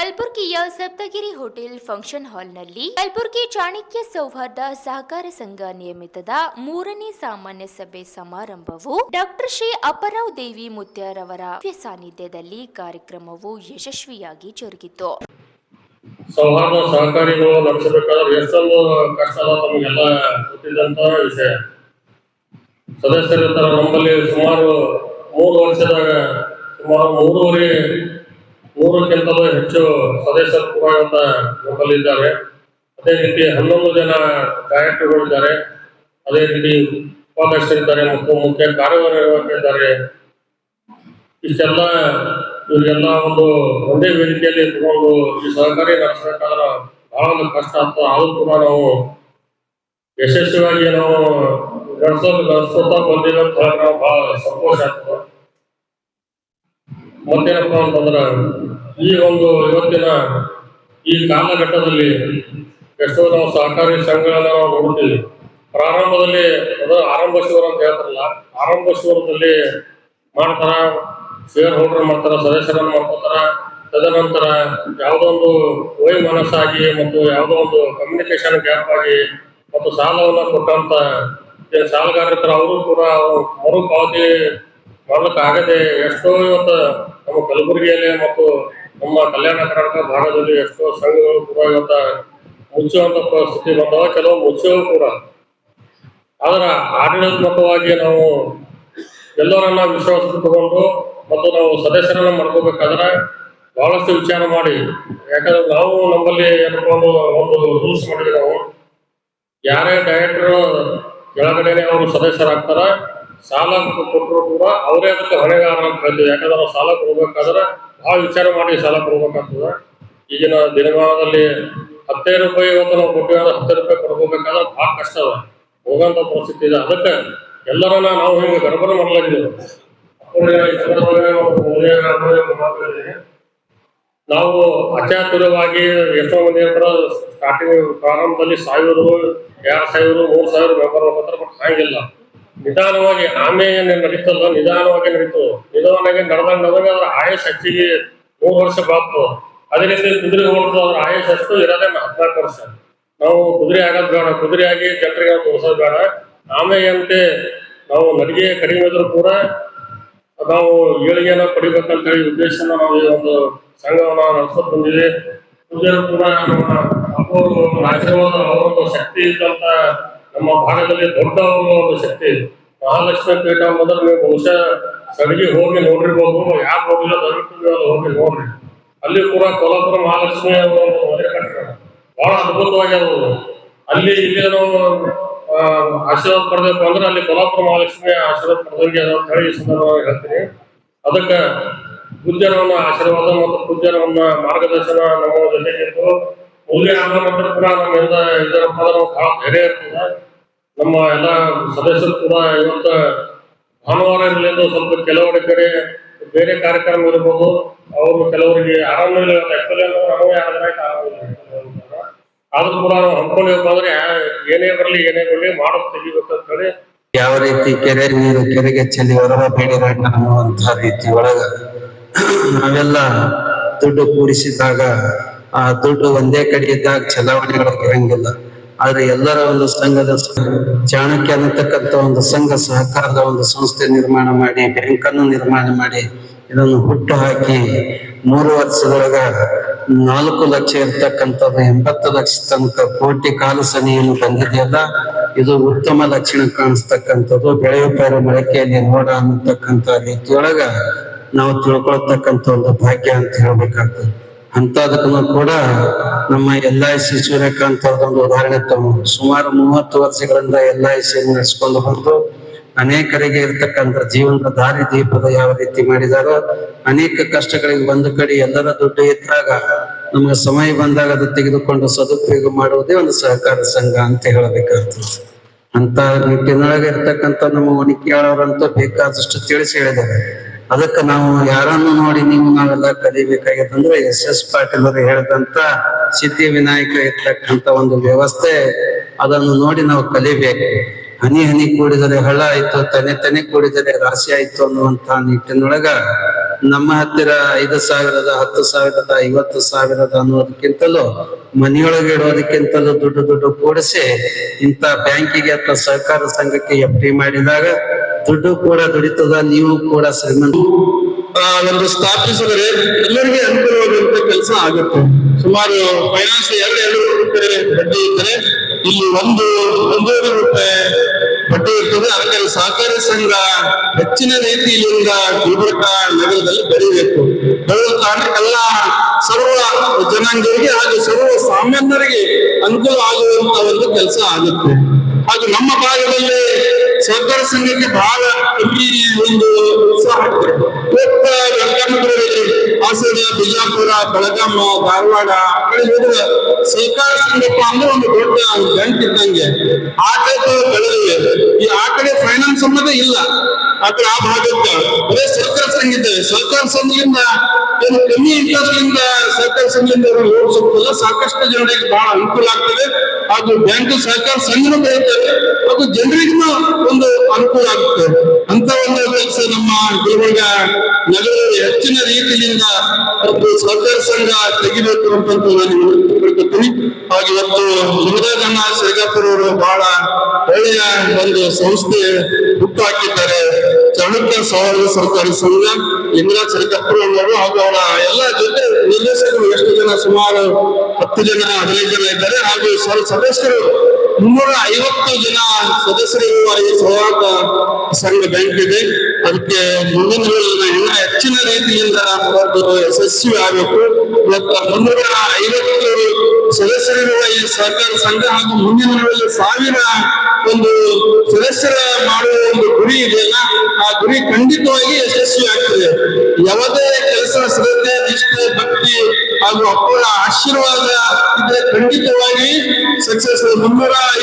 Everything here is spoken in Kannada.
ಕಲಬುರಗಿಯ ಸಪ್ತಗಿರಿ ಹೋಟೆಲ್ ಫಂಕ್ಷನ್ ಹಾಲ್ನಲ್ಲಿ ಕಲಬುರಗಿ ಚಾಣಕ್ಯ ಸೌಹಾರ್ದ ಸಹಕಾರ ಸಂಘ ನಿಯಮಿತದ 3ನೇ ಸಾಮಾನ್ಯ ಸಭೆ ಸಮಾರಂಭವು ಡಾಕ್ಟರ್ ಶ್ರೀ ಅಪ್ಪರಾವ್ ದೇವಿ ಮುತ್ಯಾರವರ ಸಾನ್ನಿಧ್ಯದಲ್ಲಿ ಕಾರ್ಯಕ್ರಮವು ಯಶಸ್ವಿಯಾಗಿ ಜರುಗಿತು. ಸೌಹಾರ್ದ ಸಹಕಾರಿಗಳು ನಡೆಸಬೇಕಾದ್ರೆ ಎಷ್ಟೊಂದು ಕಷ್ಟ ನಮಗೆಲ್ಲ ಗೊತ್ತಿದ್ದಂತ ವಿಷಯ. ಸದಸ್ಯರಿರ್ತಾರೆ ನಮ್ಮಲ್ಲಿ ಸುಮಾರು 3 ವರ್ಷದಾಗ ಸುಮಾರು 300ಕ್ಕಿಂತಲೂ ಹೆಚ್ಚು ಸದಸ್ಯರು ಕೂಡ ನಮ್ಮಲ್ಲಿದ್ದಾರೆ. ಅದೇ ರೀತಿ 11 ಜನ ಡೈರೆಕ್ಟರ್ಗಳಿದ್ದಾರೆ, ಅದೇ ರೀತಿ ಉಪಾಧ್ಯಕ್ಷರಿದ್ದಾರೆ ಮತ್ತು ಮುಖ್ಯ ಕಾರ್ಯನಿರ್ವಾಹಕರಿದ್ದಾರೆ. ಇಷ್ಟೆಲ್ಲ ಇವರಿಗೆಲ್ಲ ಒಂದೇ ವೇದಿಕೆಯಲ್ಲಿ ತಗೊಂಡು ಈ ಸಹಕಾರಿ ನಡೆಸಬೇಕಾದ್ರೆ ಬಹಳ ಒಂದು ಕಷ್ಟ ಆಗ್ತದೆ. ಆದರೂ ಕೂಡ ನಾವು ಯಶಸ್ವಿಯಾಗಿ ನಾವು ನಡೆಸ್ಕೊತಾ ಬಂದಿವೆ ಅಂತ ನಾವು ಬಹಳ ಸಂತೋಷ ಆಗ್ತದೆ. ಮತ್ತೇನಪ್ಪ ಅಂತಂದ್ರೆ ಇವತ್ತಿನ ಈ ಕಾಲಘಟ್ಟದಲ್ಲಿ ಎಷ್ಟೋ ನಾವು ಸಹಕಾರಿ ಸಂಘಗಳನ್ನ ನಾವು ನೋಡ್ತೀವಿ. ಪ್ರಾರಂಭದಲ್ಲಿ ಆರಂಭ ಶಿವರ ಅಂತ ಹೇಳ್ತಾರಲ್ಲ, ಆರಂಭ ಶಿವರದಲ್ಲಿ ಮಾಡ್ತಾರ, ಶೇರ್ ಹೋಲ್ಡರ್ ಮಾಡ್ತಾರ, ಸದಸ್ಯರನ್ನು ಮಾಡ್ಕೋತಾರ. ತದನಂತರ ಯಾವುದೋ ಒಂದು ವೈಮನಸ್ಸಾಗಿ ಮತ್ತು ಯಾವುದೋ ಒಂದು ಕಮ್ಯುನಿಕೇಶನ್ ಗ್ಯಾಪ್ ಆಗಿ ಮತ್ತು ಸಾಲವನ್ನು ಕೊಟ್ಟಂತ ಸಾಲಗಾರರ ಅವರು ಕೂಡ ಮರುಪಾವತಿ ಮಾಡಲಿಕ್ಕಾಗದೆ ಎಷ್ಟೋ ಇವತ್ತು ನಮ್ಮ ಕಲಬುರಗಿಯಲ್ಲಿ ಮತ್ತು ನಮ್ಮ ಕಲ್ಯಾಣ ಕರ್ನಾಟಕ ಭಾಗದಲ್ಲಿ ಎಷ್ಟೋ ಸಂಘಗಳು ಕೂಡ ಇವತ್ತು ಮುಚ್ಚುವಂತ ಪರಿಸ್ಥಿತಿ ಬಂದವ, ಕೆಲವು ಮುಚ್ಚುವ ಕೂಡ. ಆದ್ರೆ ಆಡಳಿತಾತ್ಮಕವಾಗಿ ನಾವು ಎಲ್ಲರನ್ನ ವಿಶ್ವಾಸಕ್ಕೆ ತಗೊಂಡು ಮತ್ತು ನಾವು ಸದಸ್ಯರನ್ನ ಮಾಡ್ಕೋಬೇಕಾದ್ರೆ ಬಹಳಷ್ಟು ವಿಚಾರ ಮಾಡಿ, ಯಾಕಂದ್ರೆ ನಾವು ನಮ್ಮಲ್ಲಿ ಒಂದು ರೂಲ್ಸ್ ಮಾಡಿದ್ವಿ. ನಾವು ಯಾರೇ ಡೈರೆಕ್ಟರ್ ಕೆಳಗಡೆನೆ ಅವರು ಸದಸ್ಯರಾಗ್ತಾರ, ಸಾಲ ಕೊಟ್ಟರು ಕೂಡ ಅವರೇ ಅದಕ್ಕೆ ಹೊಣೆಗಾರ ಅಂತ ಹೇಳ್ತೀವಿ. ಯಾಕಂದ್ರೆ ನಾವು ಸಾಲ ಕೊಡ್ಬೇಕಾದ್ರೆ ಭಾಳ ವಿಚಾರ ಮಾಡಿ ಸಾಲ ಕೊಡ್ಬೇಕಾಗ್ತದೆ. ಈಗಿನ ದಿನಮಾನದಲ್ಲಿ 15 ರೂಪಾಯಿ ಇವತ್ತು ನಾವು ಕೊಟ್ಟಿದ್ರೆ 10 ರೂಪಾಯಿ ಕೊಡ್ಕೋಬೇಕಾದ್ರೆ ಭಾಳ ಕಷ್ಟ ಅದ, ಹೋಗೋಂಥ ಪರಿಸ್ಥಿತಿ ಇದೆ. ಅದಕ್ಕೆ ಎಲ್ಲರನ್ನ ನಾವು ಹಿಂಗೆ ಗರ್ಭರ ಮಾಡಲಾಗಿದ್ದೇವೆ. ನಾವು ಅಚಾತುರವಾಗಿ ಎಷ್ಟೋ ಮಂದಿ ಹೇಳ್ತಾರ ಸ್ಟಾರ್ಟಿಂಗ್ ಪ್ರಾರಂಭದಲ್ಲಿ 1000, 2000, 3000 ಮೆಂಬರ್ ಹೋಗ್ತಾರೆ. ಬಟ್ ಹಾಗಿಲ್ಲ, ನಿಧಾನವಾಗಿ ಆಮೇಲೆ ನಡೀತಲ್ಲ, ನಿಧಾನವಾಗಿ ನಡೀತದೆ. ನಿಧಾನವಾಗಿ ನಡೆದಾಗ ಅದ್ರ ಆಯಸ್ ಹೆಚ್ಚಿಗೆ 3 ವರ್ಷ ಬಾಗ್ತದೆ. ಅದೇ ರೀತಿ ಕುದುರೆ ಹೊಡೆದು ಅದ್ರ ಆಯಸ್ ಅಷ್ಟು ಇರೋದೇ 14 ವರ್ಷ. ನಾವು ಕುದುರೆ ಆಗೋದು ಬೇಡ, ಕುದುರೆ ಆಗಿ ಜನರಿಗೆ ತೋರಿಸೋದು ಬೇಡ. ಆಮೇಲೆ ಅಂತೆ ನಾವು ನಡಿಗೆ ಕಡಿಮೆ ಇದ್ರೂ ಕೂಡ ನಾವು ಏಳಿಗೆನ ಪಡಿಬೇಕಂತ ಹೇಳಿ ಉದ್ದೇಶನ ನಾವು ಈ ಒಂದು ಸಂಘವನ್ನ ನಡೆಸ್ಕೊಂಡು ಬಂದಿದೆ. ಪೂಜಾರು ಕೂಡ ನಮ್ಮ ಆಶೀರ್ವಾದ ಅವರೊಂದು ಶಕ್ತಿ ಇದ್ದಂತ ನಮ್ಮ ಭಾಗದಲ್ಲಿ ದೊಡ್ಡ ಒಂದು ಶಕ್ತಿ ಇದೆ. ಮಹಾಲಕ್ಷ್ಮಿ ಪೀಠ ಅಂಬಂದ್ರೆ ನೀವು ಬಹುಶಃ ಸಡಿಗೆ ಹೋಗಿ ನೋಡಿರ್ಬೋದು. ಯಾರು ಹೋಗಿಲ್ಲ ದಯವಿಟ್ಟು ಹೋಗಿ ನೋಡ್ರಿ. ಅಲ್ಲಿ ಕೂಡ ಕೊಲ್ಲಾಪುರ ಮಹಾಲಕ್ಷ್ಮಿ ಮದುವೆ ಕಟ್ಟಡ ಬಹಳ ಅದ್ಭುತವಾಗಿ ಅದು. ಅಲ್ಲಿ ಇಲ್ಲಿ ನಾವು ಆಶೀರ್ವಾದ ಪಡೆದಬೇಕು ಅಂದ್ರೆ ಅಲ್ಲಿ ಕೊಲ್ಲಾಪುರ ಮಹಾಲಕ್ಷ್ಮಿ ಆಶೀರ್ವಾದ ಪಡೆದಂಗೆ ಅಂತ ಹೇಳಿ ಈ ಸಂದರ್ಭವಾಗಿ ಹೇಳ್ತೀನಿ. ಅದಕ್ಕೆ ಪೂಜ್ಯರವನ್ನ ಆಶೀರ್ವಾದ ಮತ್ತು ಪೂಜ್ಯರವನ್ನ ಮಾರ್ಗದರ್ಶನ ನಮ್ಮ ಜೊತೆಗಿತ್ತು. ಮೂಲ್ಯ ಆನಂತರ ಕೂಡ ನಮ್ಮಿಂದ ಇದರಪ್ಪ ನಾವು ಬಹಳ ಧೈರ್ಯ ಇರ್ತದೆ. ನಮ್ಮ ಎಲ್ಲ ಸದಸ್ಯರು ಕೂಡ ಇವತ್ತು ಭಾನುವಾರಗಳಿಂದ ಸ್ವಲ್ಪ ಕೆಲವರ ಕಡೆ ಬೇರೆ ಕಾರ್ಯಕ್ರಮ ಇರ್ಬೋದು, ಅವರು ಕೆಲವರಿಗೆ ಆರಾಮಿಲ್ಲ. ಆಕ್ಚುಲಿ ನಮಗೆ ಆದ್ರೂ ಕೂಡ ನಾವು ಹಮ್ಮಿಕೊಂಡಿರ್ಬೇಕು ಅಂದ್ರೆ ಏನೇ ಬರಲಿ ಮಾಡೋದು ತೆಗಿಬೇಕಂತ ಹೇಳಿ ಯಾವ ರೀತಿ ಕೆರೆ ನೀರು ಕೆರೆಗೆ ಚೆಲ್ಲಿ ಹೊರಬೇಡಿರ ಅನ್ನುವಂತಹ ರೀತಿ ಒಳಗ ನಾವೆಲ್ಲ ದುಡ್ಡು ಕೂಡಿಸಿದಾಗ ಆ ದುಡ್ಡು ಒಂದೇ ಕಡೆ ಇದ್ದಾಗ ಚಲಾವಣೆಗಳಿಗೆ ಇರಂಗಿಲ್ಲ. ಆದ್ರೆ ಎಲ್ಲರ ಒಂದು ಸಂಘದ ಚಾಣಕ್ಯ ಅನ್ನತಕ್ಕಂಥ ಒಂದು ಸಂಘ ಸಹಕಾರದ ಒಂದು ಸಂಸ್ಥೆ ನಿರ್ಮಾಣ ಮಾಡಿ, ಬ್ಯಾಂಕನ್ನು ನಿರ್ಮಾಣ ಮಾಡಿ, ಇದನ್ನು ಹುಟ್ಟು ಹಾಕಿ 3 ವರ್ಷದೊಳಗ 4 ಲಕ್ಷ ಇರ್ತಕ್ಕಂಥದ್ದು 80 ಲಕ್ಷ ತನಕ ಕೋಟಿ ಕಾಲು ಸನಿಯನ್ನು ಬಂದಿದೆಯಲ್ಲ, ಇದು ಉತ್ತಮ ಲಕ್ಷಣ ಕಾಣಿಸ್ತಕ್ಕಂಥದ್ದು. ಬೆಳೆಯುವ ಪೈರು ಮೊಳಕೆಯಲ್ಲಿ ನೋಡ ಅನ್ನತಕ್ಕಂಥ ರೀತಿಯೊಳಗ ನಾವು ತಿಳ್ಕೊಳ್ತಕ್ಕಂಥ ಒಂದು ಭಾಗ್ಯ ಅಂತ ಹೇಳ್ಬೇಕಾಗ್ತದೆ. ಅಂತದಕ್ಕೂ ಕೂಡ ನಮ್ಮ LIC ಸೂರ್ಯಕಾಂತ್ ಅವ್ರದೊಂದು ಉದಾಹರಣೆ ತಗೊಂಡು ಸುಮಾರು 30 ವರ್ಷಗಳಿಂದ LIC ನಡೆಸ್ಕೊಂಡು ಬಂದು ಅನೇಕರಿಗೆ ಇರ್ತಕ್ಕಂಥ ಜೀವನದ ದಾರಿ ದೀಪದ ಯಾವ ರೀತಿ ಮಾಡಿದಾರೋ, ಅನೇಕ ಕಷ್ಟಗಳಿಗೆ ಒಂದು ಕಡೆ ಎಲ್ಲರ ದುಡ್ಡು ಇದ್ದಾಗ ನಮಗೆ ಸಮಯ ಬಂದಾಗ ಅದು ತೆಗೆದುಕೊಂಡು ಸದುಪಯೋಗ ಮಾಡುವುದೇ ಒಂದು ಸಹಕಾರ ಸಂಘ ಅಂತ ಹೇಳಬೇಕಾಗ್ತದೆ. ಅಂತ ನಿಟ್ಟಿನೊಳಗೆ ಇರ್ತಕ್ಕಂಥ ನಮ್ಮ ಒಣಿಕೆಯಾಳವರಂತೂ ಬೇಕಾದಷ್ಟು ತಿಳಿಸಿ ಹೇಳಿದ್ದಾರೆ. ಅದಕ್ಕೆ ನಾವು ಯಾರನ್ನು ನೋಡಿ ನಾವೆಲ್ಲ ಕಲಿಬೇಕಾಗಿತ್ತಂದ್ರೆ SS ಪಾಟೀಲ್ ಅವರು ಹೇಳಿದಂತ ಸಿದ್ಧಿ ವಿನಾಯಕ ಇರ್ತಕ್ಕಂಥ ಒಂದು ವ್ಯವಸ್ಥೆ, ಅದನ್ನು ನೋಡಿ ನಾವು ಕಲಿಬೇಕು. ಹನಿ ಹನಿ ಕೂಡಿದರೆ ಹಳ್ಳ ಆಯ್ತು, ತನೆ ತನೆ ಕೂಡಿದರೆ ರಾಶಿ ಆಯ್ತು ಅನ್ನುವಂತ ನಿಟ್ಟಿನೊಳಗ ನಮ್ಮ ಹತ್ತಿರ 5,000 10,000 50,000 ಅನ್ನೋದಕ್ಕಿಂತಲೂ ಮನೆಯೊಳಗೆ ಇಡೋದಕ್ಕಿಂತಲೂ ದುಡ್ಡು ಕೂಡಿಸಿ ಇಂಥ ಬ್ಯಾಂಕಿಗೆ ಅಥವಾ ಸಹಕಾರ ಸಂಘಕ್ಕೆ FD ಮಾಡಿದಾಗ ದುಡ್ಡು ಕೂಡ ದುಡಿತದ, ನೀವು ಕೂಡ ಶ್ರೀಮಂತ ಒಂದು ಸ್ಥಾಪಿಸಿದರೆ ಎಲ್ಲರಿಗೆ ಅನುಕೂಲವಾಗುವಂತ ಕೆಲಸ ಆಗುತ್ತೆ. ಸುಮಾರು ಫೈನಾನ್ಸ್ 2 ರೂಪಾಯಿ ಬಡ್ಡಿ ಇದ್ದರೆ ಇಲ್ಲಿ 1.5 ರೂಪಾಯಿ ಬಡ್ಡಿ ಇರ್ತದೆ. ಅದಕ್ಕೆ ಸಹಕಾರಿ ಸಂಘ ಹೆಚ್ಚಿನ ರೀತಿಯಿಂದ ಗುಲ್ಬರ್ಗ ನಗರದಲ್ಲಿ ಬೆಳಿಬೇಕು. ಬೆಳೆದ ಎಲ್ಲ ಸರ್ವ ಜನಾಂಗರಿಗೆ ಹಾಗೂ ಸರ್ವ ಸಾಮಾನ್ಯರಿಗೆ ಅನುಕೂಲ ಆಗುವಂತ ಒಂದು ಕೆಲಸ ಆಗುತ್ತೆ. ಹಾಗೂ ನಮ್ಮ ಭಾಗದಲ್ಲಿ ಸಹಕಾರ ಸಂಘಕ್ಕೆ ಬಹಳ ಕಮ್ಮಿ ಒಂದು ಉತ್ಸಾಹ ಇದೆ. ಬೆಳಗಾವಿ, ಹಾಸನ, ಬಿಜಾಪುರ, ಬೆಳಗಾಂ, ಧಾರವಾಡ ಆ ಕಡೆ ಹೋದ್ರೆ ಸಹಕಾರ ಸಂಘಪ್ಪ ಅಂದ್ರೆ ಒಂದು ದೊಡ್ಡ ಗಂಟು ಇದ್ದಂಗೆ ಆ ಟೈಪ್ ಬೆಳೆದಿವೆ. ಆ ಕಡೆ ಫೈನಾನ್ಸ್ ಅನ್ನೋದೇ ಇಲ್ಲ. ಆ ಕಡೆ ಆ ಭಾಗಕ್ಕೆ ಬರೀ ಸಹಕಾರ ಸಂಘ ಇದ್ದೇವೆ. ಸಹಕಾರ ಸಂಘದಿಂದ ಏನು ಕಮ್ಮಿ ಇಂಟ್ರೆಸ್ಟ್ ಇಂದ ಸಹಕಾರ ಸಂಘದಿಂದ ಲೋನ್ ಸಿಗ್ತಲ್ಲ, ಸಾಕಷ್ಟು ಜನರಿಗೆ ಬಹಳ ಅನುಕೂಲ ಆಗ್ತದೆ. ಹಾಗೂ ಬ್ಯಾಂಕ್ ಸಹಕಾರ ಸಂಘನೂ ಬೆಳೀತಾರೆ, ಹಾಗೂ ಜನರಿಗೂ ಒಂದು ಅನುಕೂಲ ಆಗುತ್ತೆ. ಅಂತ ಒಂದು ಕೆಲಸ ನಮ್ಮ ಗುಲ್ಬರ್ಗ ನಗರದಲ್ಲಿ ಹೆಚ್ಚಿನ ರೀತಿಯಿಂದ ಸಹಕಾರ ಸಂಘ ತೆಗಿಬೇಕು ಅಂತ ನಾನು ಹೇಳ್ಕೊತೀನಿ. ಹಾಗೆ ಇವತ್ತು ಲಿಂಗರಾಜಣ್ಣ ಸಿರಗಾಪುರ ಅವರು ಬಹಳ ಒಳ್ಳೆಯ ಒಂದು ಸಂಸ್ಥೆ ಹುಟ್ಟು ಹಾಕಿದ್ದಾರೆ. ಚಾಣಕ್ಯ ಸಹಕಾರ ಸಹಕಾರಿ ಸಂಘ ಲಿಂಗರಾಜ್ ಸಿರಗಾಪುರ ಅವರು ಹಾಗೂ ಅವರ ಎಲ್ಲ ಜೊತೆ ನಿರ್ದೇಶಕರು ಎಷ್ಟು ಜನ, ಸುಮಾರು 10 ಜನ 15 ಜನ ಇದ್ದಾರೆ. ಹಾಗೂ ಸದಸ್ಯರು 350 ಜನ ಸದಸ್ಯರಿರುವ ಈ ಸಹಕಾರ ಸಂಘ ಬ್ಯಾಂಕ್ ಇದೆ. ಅದಕ್ಕೆ ಮುಂದಿನ ಇನ್ನೂ ಹೆಚ್ಚಿನ ರೀತಿಯಿಂದ ಯಶಸ್ವಿ ಆಗಬೇಕು. ಇವತ್ತು 350 ಸದಸ್ಯರಿರುವ ಈ ಸಹಕಾರ ಸಂಘ ಹಾಗೂ ಮುಂದಿನ 1000 ಒಂದು ಸದಸ್ಯರ ಮಾಡುವ ಒಂದು ಗುರಿ ಇದೆಯಲ್ಲ, ಆ ಗುರಿ ಖಂಡಿತವಾಗಿ ಯಶಸ್ವಿ ಆಗ್ತದೆ. ಯಾವುದೇ ಕೆಲಸ ಶ್ರದ್ಧೆ, ನಿಷ್ಠೆ, ಭಕ್ತಿ ಹಾಗೂ ಅಪ್ಪರ ಆಶೀರ್ವಾದ ಇದ್ರೆ ಖಂಡಿತವಾಗಿ ಸಕ್ಸಸ್.